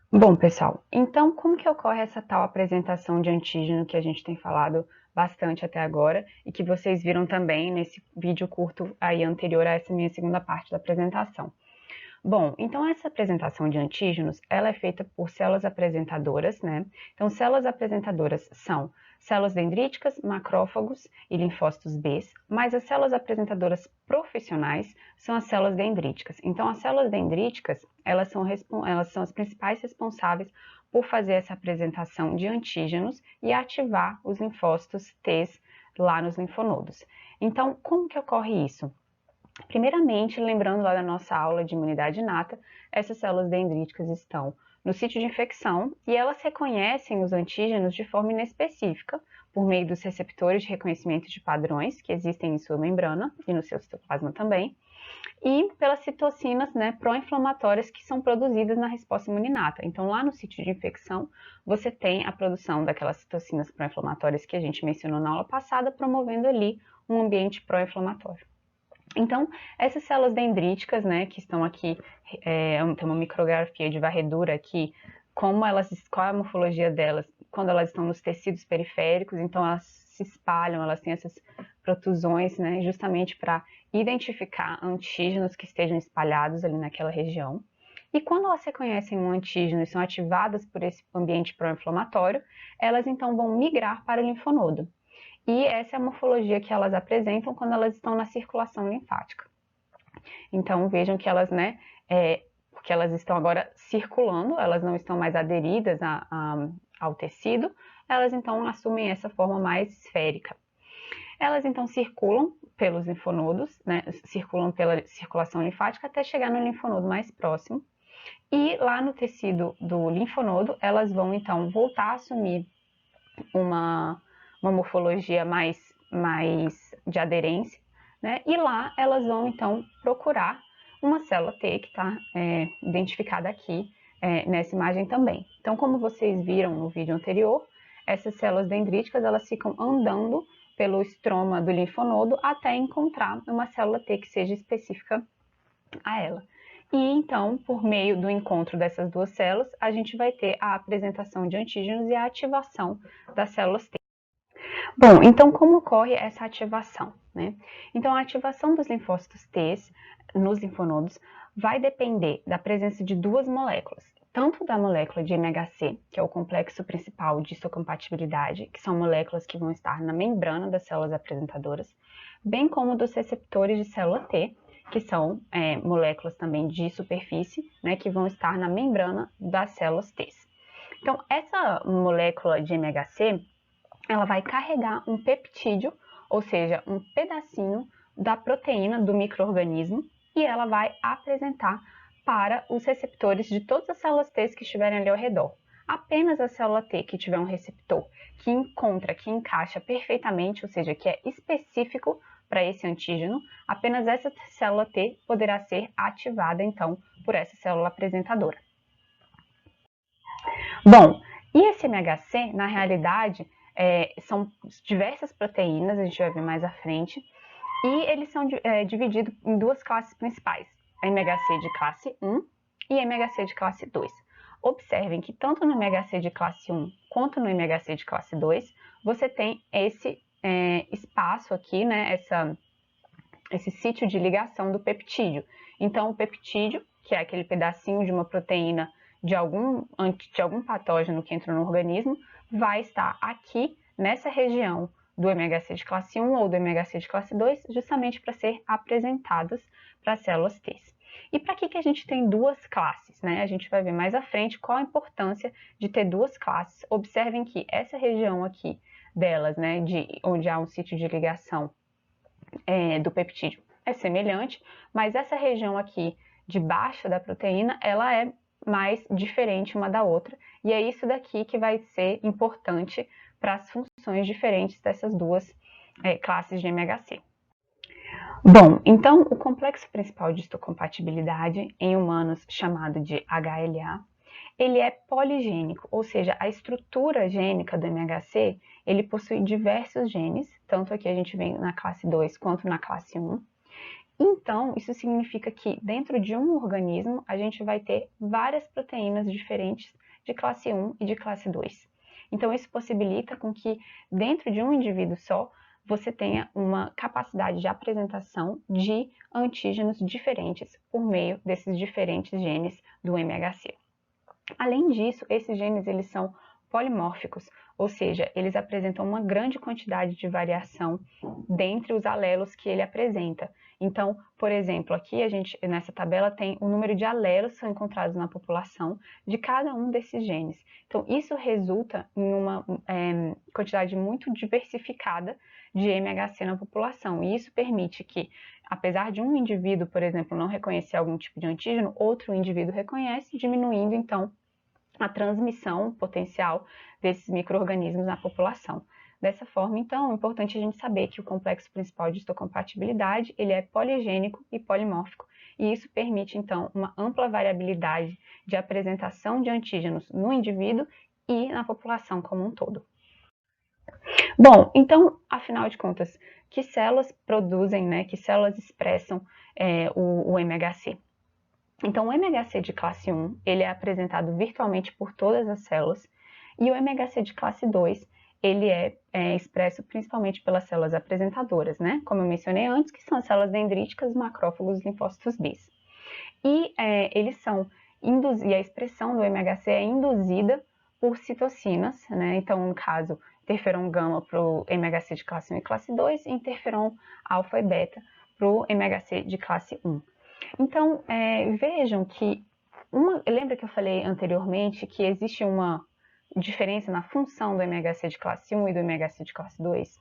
Bom, pessoal, então como que ocorre essa tal apresentação de antígeno que a gente tem falado bastante até agora e que vocês viram também nesse vídeo curto aí anterior a essa minha segunda parte da apresentação? Bom, então essa apresentação de antígenos, ela é feita por células apresentadoras, né? Então, células apresentadoras são células dendríticas, macrófagos e linfócitos B, mas as células apresentadoras profissionais são as células dendríticas. Então, as células dendríticas, elas são as principais responsáveis por fazer essa apresentação de antígenos e ativar os linfócitos T lá nos linfonodos. Então, como que ocorre isso? Primeiramente, lembrando lá da nossa aula de imunidade inata, essas células dendríticas estão no sítio de infecção e elas reconhecem os antígenos de forma inespecífica, por meio dos receptores de reconhecimento de padrões que existem em sua membrana e no seu citoplasma também, e pelas citocinas, né, pró-inflamatórias que são produzidas na resposta imuninata. Então, lá no sítio de infecção, você tem a produção daquelas citocinas pró-inflamatórias que a gente mencionou na aula passada, promovendo ali um ambiente pró-inflamatório. Então, essas células dendríticas, né, que estão aqui, tem uma micrografia de varredura aqui, qual é a morfologia delas, quando elas estão nos tecidos periféricos, então elas se espalham, elas têm essas protusões, né, justamente para identificar antígenos que estejam espalhados ali naquela região. E quando elas reconhecem um antígeno e são ativadas por esse ambiente pró-inflamatório, elas então vão migrar para o linfonodo. E essa é a morfologia que elas apresentam quando elas estão na circulação linfática. Então vejam que elas, né, porque elas estão agora circulando, elas não estão mais aderidas ao tecido, elas então assumem essa forma mais esférica. Elas então circulam pelos linfonodos, né, circulam pela circulação linfática até chegar no linfonodo mais próximo. E lá no tecido do linfonodo, elas vão então voltar a assumir uma morfologia mais de aderência, né? E lá elas vão então procurar uma célula T que está identificada aqui nessa imagem também. Então, como vocês viram no vídeo anterior, essas células dendríticas elas ficam andando pelo estroma do linfonodo até encontrar uma célula T que seja específica a ela. E então, por meio do encontro dessas duas células, a gente vai ter a apresentação de antígenos e a ativação das células T. Bom, então como ocorre essa ativação, né? Então a ativação dos linfócitos T nos linfonodos vai depender da presença de duas moléculas, tanto da molécula de MHC, que é o complexo principal de histocompatibilidade, que são moléculas que vão estar na membrana das células apresentadoras, bem como dos receptores de célula T, que são moléculas também de superfície, né, que vão estar na membrana das células T. Então, essa molécula de MHC, ela vai carregar um peptídeo, ou seja, um pedacinho da proteína do microorganismo, e ela vai apresentar para os receptores de todas as células T que estiverem ali ao redor. Apenas a célula T que tiver um receptor que encontra, que encaixa perfeitamente, ou seja, que é específico para esse antígeno, apenas essa célula T poderá ser ativada, então, por essa célula apresentadora. Bom, e esse MHC, na realidade, são diversas proteínas, a gente vai ver mais à frente, e eles são divididos em duas classes principais, MHC de classe 1 e MHC de classe 2. Observem que tanto no MHC de classe 1 quanto no MHC de classe 2, você tem esse espaço aqui, né, esse sítio de ligação do peptídeo. Então, o peptídeo, que é aquele pedacinho de uma proteína de algum patógeno que entrou no organismo, vai estar aqui nessa região do MHC de classe 1 ou do MHC de classe 2, justamente para ser apresentadas para as células T. E para que a gente tem duas classes, né? A gente vai ver mais à frente qual a importância de ter duas classes. Observem que essa região aqui delas, né, onde há um sítio de ligação do peptídeo é semelhante, mas essa região aqui de baixo da proteína, ela é mais diferente uma da outra, e é isso daqui que vai ser importante para as funções diferentes dessas duas classes de MHC. Bom, então o complexo principal de histocompatibilidade em humanos, chamado de HLA, ele é poligênico, ou seja, a estrutura gênica do MHC, ele possui diversos genes, tanto aqui a gente vê na classe 2 quanto na classe 1, Então, isso significa que dentro de um organismo, a gente vai ter várias proteínas diferentes de classe 1 e de classe 2. Então, isso possibilita com que dentro de um indivíduo só, você tenha uma capacidade de apresentação de antígenos diferentes por meio desses diferentes genes do MHC. Além disso, esses genes eles são polimórficos, ou seja, eles apresentam uma grande quantidade de variação dentre os alelos que ele apresenta. Então, por exemplo, aqui a gente nessa tabela tem o número de alelos que são encontrados na população de cada um desses genes. Então, isso resulta em uma quantidade muito diversificada de MHC na população, e isso permite que, apesar de um indivíduo, por exemplo, não reconhecer algum tipo de antígeno, outro indivíduo reconhece, diminuindo então a transmissão potencial desses micro-organismos na população. Dessa forma, então, é importante a gente saber que o complexo principal de histocompatibilidade ele é poligênico e polimórfico, e isso permite, então, uma ampla variabilidade de apresentação de antígenos no indivíduo e na população como um todo. Bom, então, afinal de contas, que células produzem, né, que células expressam o MHC? Então, o MHC de classe 1, ele é apresentado virtualmente por todas as células, e o MHC de classe 2, ele é expresso principalmente pelas células apresentadoras, né? Como eu mencionei antes, que são as células dendríticas, macrófagos, linfócitos B. E eles são e a expressão do MHC é induzida por citocinas, né? Então, no caso, interferon gama para o MHC de classe 1 e classe 2, e interferon alfa e beta para o MHC de classe 1. Então, vejam que, lembra que eu falei anteriormente que existe uma diferença na função do MHC de classe 1 e do MHC de classe 2?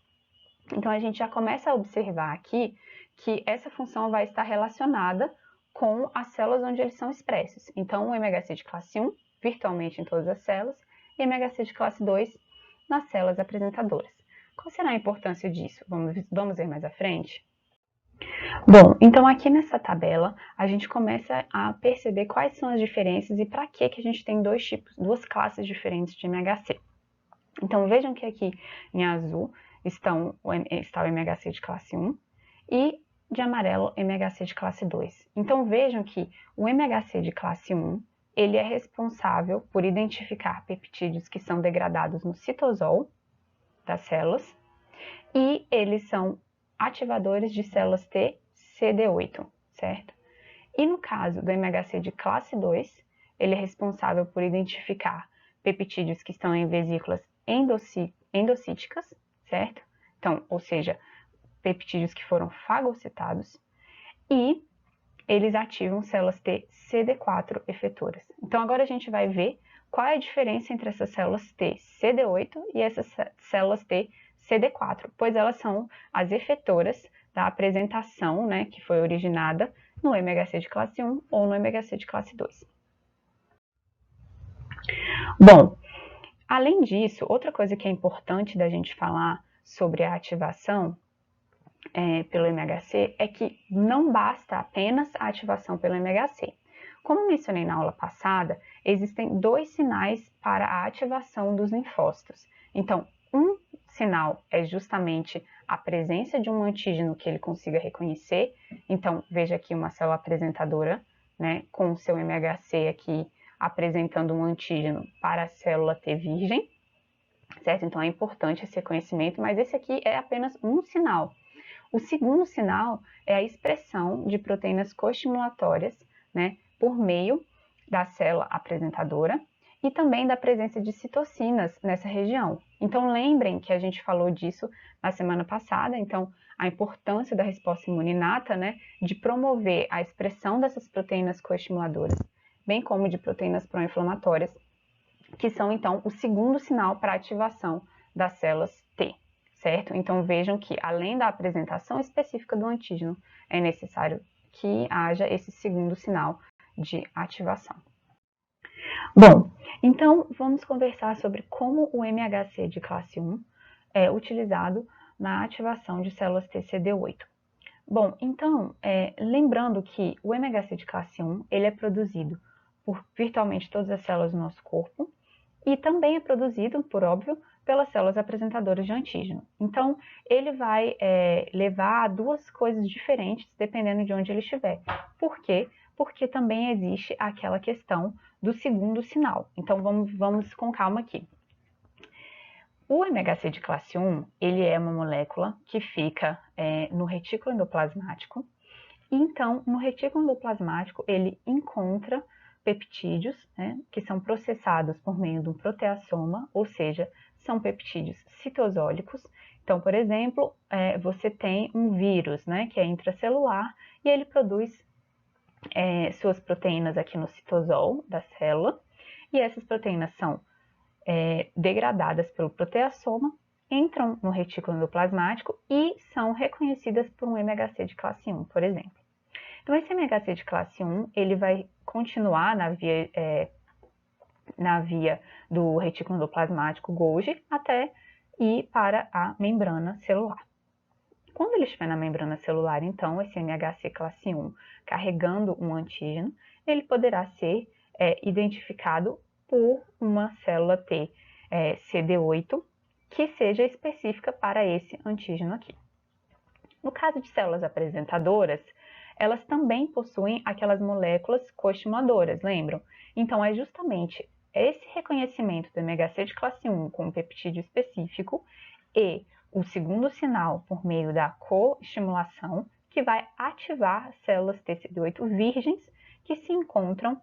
Então, a gente já começa a observar aqui que essa função vai estar relacionada com as células onde eles são expressos. Então, o MHC de classe 1, virtualmente em todas as células, e MHC de classe 2 nas células apresentadoras. Qual será a importância disso? Vamos ver mais à frente? Bom, então aqui nessa tabela a gente começa a perceber quais são as diferenças e para que a gente tem duas classes diferentes de MHC. Então vejam que aqui em azul está o MHC de classe 1 e de amarelo MHC de classe 2. Então vejam que o MHC de classe 1 ele é responsável por identificar peptídeos que são degradados no citosol das células e eles são ativadores de células T CD8, certo? E no caso do MHC de classe 2, ele é responsável por identificar peptídeos que estão em vesículas endocíticas, certo? Então, ou seja, peptídeos que foram fagocitados, e eles ativam células T CD4 efetoras. Então, agora a gente vai ver qual é a diferença entre essas células T CD8 e essas células T CD4, pois elas são as efetoras da apresentação, né, que foi originada no MHC de classe 1 ou no MHC de classe 2. Bom, além disso, outra coisa que é importante da gente falar sobre a ativação pelo MHC é que não basta apenas a ativação pelo MHC. Como mencionei na aula passada, existem dois sinais para a ativação dos linfócitos. Então, um sinal é justamente a presença de um antígeno que ele consiga reconhecer. Então, veja aqui uma célula apresentadora, né, com o seu MHC aqui apresentando um antígeno para a célula T virgem, certo? Então, é importante esse reconhecimento, mas esse aqui é apenas um sinal. O segundo sinal é a expressão de proteínas coestimulatórias, né, por meio da célula apresentadora e também da presença de citocinas nessa região. Então, lembrem que a gente falou disso na semana passada, então, a importância da resposta imune inata, né, de promover a expressão dessas proteínas coestimuladoras, bem como de proteínas pró-inflamatórias, que são, então, o segundo sinal para a ativação das células T, certo? Então, vejam que, além da apresentação específica do antígeno, é necessário que haja esse segundo sinal de ativação. Bom, então vamos conversar sobre como o MHC de classe 1 é utilizado na ativação de células TCD8. Bom, então, lembrando que o MHC de classe 1 ele é produzido por virtualmente todas as células do nosso corpo e também é produzido, por óbvio, pelas células apresentadoras de antígeno. Então, ele vai levar a duas coisas diferentes, dependendo de onde ele estiver. Por quê? Porque também existe aquela questão do segundo sinal. Então, vamos com calma aqui. O MHC de classe 1, ele é uma molécula que fica no retículo endoplasmático. Então, no retículo endoplasmático, ele encontra peptídeos, né, que são processados por meio do proteassoma, ou seja, são peptídeos citosólicos. Então, por exemplo, você tem um vírus, né, que é intracelular, e ele produz suas proteínas aqui no citosol da célula, e essas proteínas são degradadas pelo proteassoma, entram no retículo endoplasmático e são reconhecidas por um MHC de classe 1, por exemplo. Então, esse MHC de classe 1, ele vai continuar na via do retículo endoplasmático Golgi até ir para a membrana celular. Quando ele estiver na membrana celular, então, esse MHC classe 1 carregando um antígeno, ele poderá ser identificado por uma célula T CD8 que seja específica para esse antígeno aqui. No caso de células apresentadoras, elas também possuem aquelas moléculas coestimuladores, lembram? Então, é justamente esse reconhecimento do MHC de classe 1 com um peptídeo específico e o segundo sinal por meio da coestimulação que vai ativar células TCD8 virgens que se encontram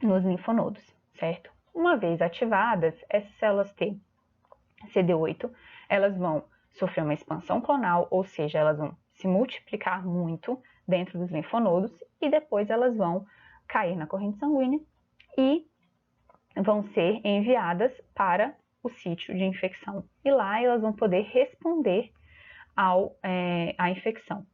nos linfonodos, certo? Uma vez ativadas, essas células T CD8, elas vão sofrer uma expansão clonal, ou seja, elas vão se multiplicar muito dentro dos linfonodos e depois elas vão cair na corrente sanguínea e vão ser enviadas para o sítio de infecção. E lá elas vão poder responder à infecção.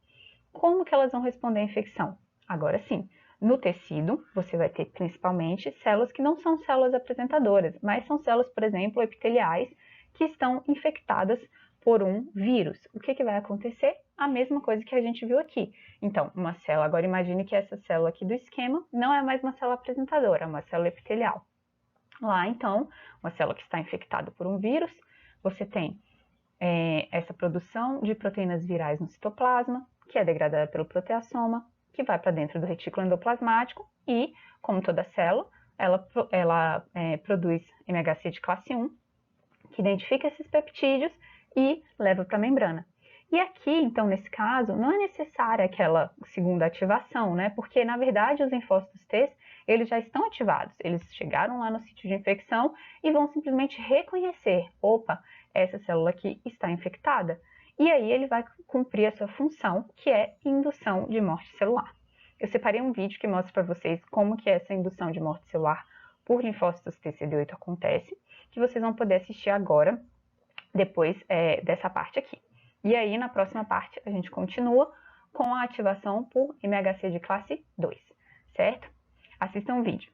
Como que elas vão responder à infecção? Agora sim, no tecido você vai ter principalmente células que não são células apresentadoras, mas são células, por exemplo, epiteliais, que estão infectadas por um vírus. O que vai acontecer? A mesma coisa que a gente viu aqui. Então, uma célula, agora imagine que essa célula aqui do esquema não é mais uma célula apresentadora, é uma célula epitelial. Lá, então, uma célula que está infectada por um vírus, você tem essa produção de proteínas virais no citoplasma, que é degradada pelo proteassoma, que vai para dentro do retículo endoplasmático e, como toda célula, ela produz MHC de classe 1, que identifica esses peptídeos e leva para a membrana. E aqui, então, nesse caso, não é necessária aquela segunda ativação, né? Porque, na verdade, os linfócitos T, eles já estão ativados. Eles chegaram lá no sítio de infecção e vão simplesmente reconhecer, opa, essa célula aqui está infectada. E aí ele vai cumprir a sua função, que é indução de morte celular. Eu separei um vídeo que mostra para vocês como que essa indução de morte celular por linfócitos TCD8 acontece, que vocês vão poder assistir agora, depois dessa parte aqui. E aí, na próxima parte, a gente continua com a ativação por MHC de classe 2, certo? Assistam o vídeo.